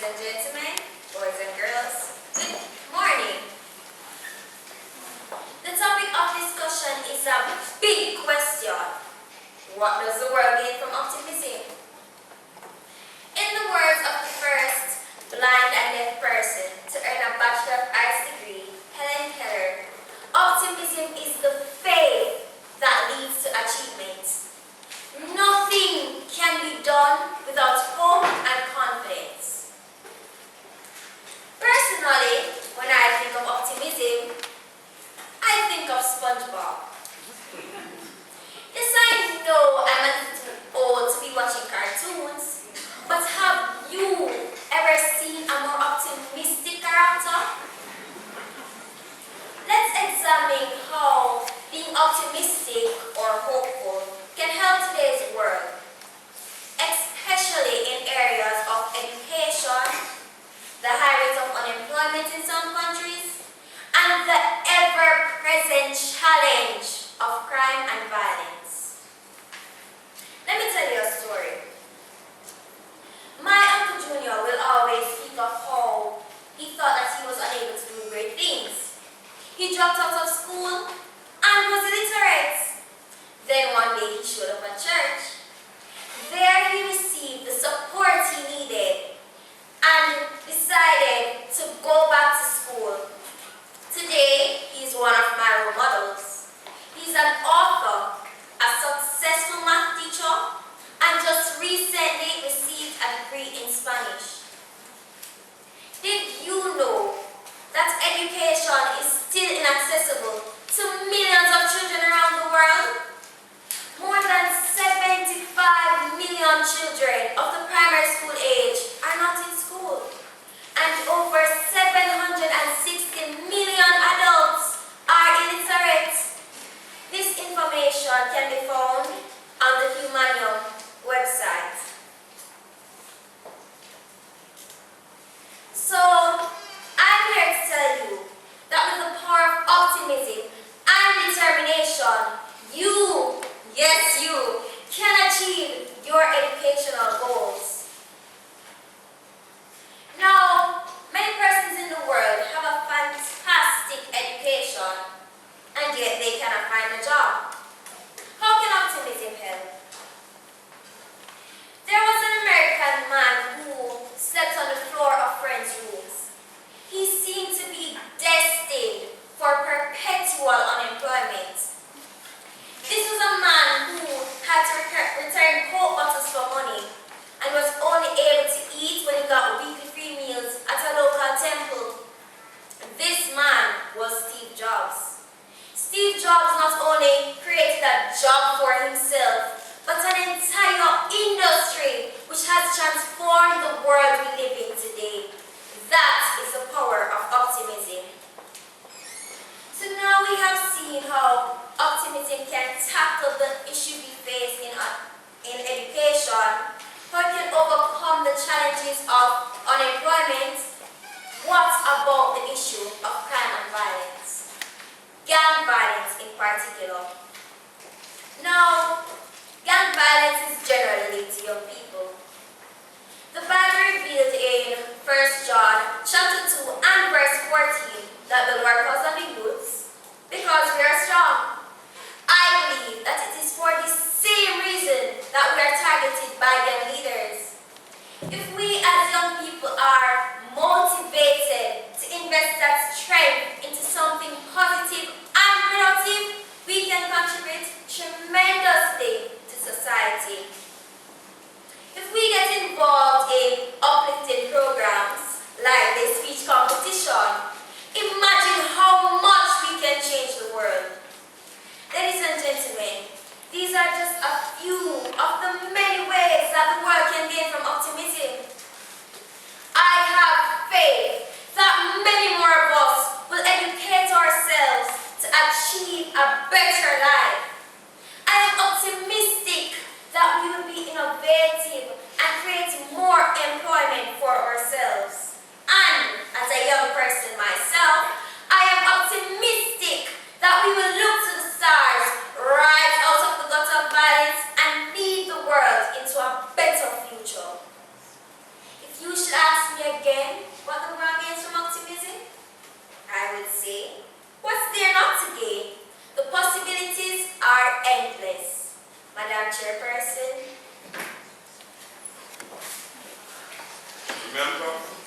and gentlemen, boys and girls, good morning. The topic of discussion is a big question. What does the world gain from optimism? In the words of the first blind and deaf person to earn a Bachelor of Arts degree, Helen Keller, optimism is the faith that leads to achievement. Nothing can be done without hope and confidence. Personally, when I think of optimism, I think of SpongeBob. Yes, I know I'm a little old to be watching cartoons, but have you ever seen a more optimistic character? Let's examine how being optimistic or hopeful can help today's world, especially in areas of education, the high rate of unemployment in some countries, and the ever-present challenge of crime and violence. Let me tell you a story. My Uncle Junior will always speak of how he thought that he was unable to do great things. He dropped out of school and was illiterate. Then one day he showed up at church. There he received the support he needed and decided to go back to school. Today, he's one of my role models. He's an author, a successful math teacher, and just recently received a degree in Spanish. Did you know that education is still inaccessible to millions of children around the world? More than 75 million children of the primary school age are not in school, and over 760 million adults are illiterate. This information can be found on the Humanium website. So, I'm here to tell you that with the power of optimism and determination, you, yes you, can achieve your educational goals. Now, many persons in the world have a fantastic education, and yet they cannot find a job. How can optimism help? There was an American man who slept on the floor of friends' rooms. He seemed to be destined for perpetual unemployment. This was a man who had to return Coke bottles for money and was only able to eat when he got weekly free meals at a local temple. This man was Steve Jobs. Steve Jobs not only created a job for himself, but an entire industry which has transformed the world we live in today. That is the power of optimism. So now we have seen how optimism can tackle the issue we face in education, how it can overcome the challenges of unemployment. What about the issue of crime and violence? Gang violence in particular. Now, gang violence is generally linked to young people. The Bible revealed in 1 John chapter 2 and verse 14 that the Lord calls on the youths because we are strong. I believe that it is for the same reason that we are targeted by young leaders. If we as young people are motivated to invest that strength into something positive and productive, we can contribute tremendously to society. If we get involved in uplifting programs like the speech competition, imagine how much we can change the world. Ladies and gentlemen, these are just a few of the many ways that the world can gain from optimism. I have faith that many more of us will educate ourselves to achieve a better life. I am optimistic that we will again what the wrong is from optimism? I would say, what's there not to gain? The possibilities are endless. Madam Chairperson. Remember,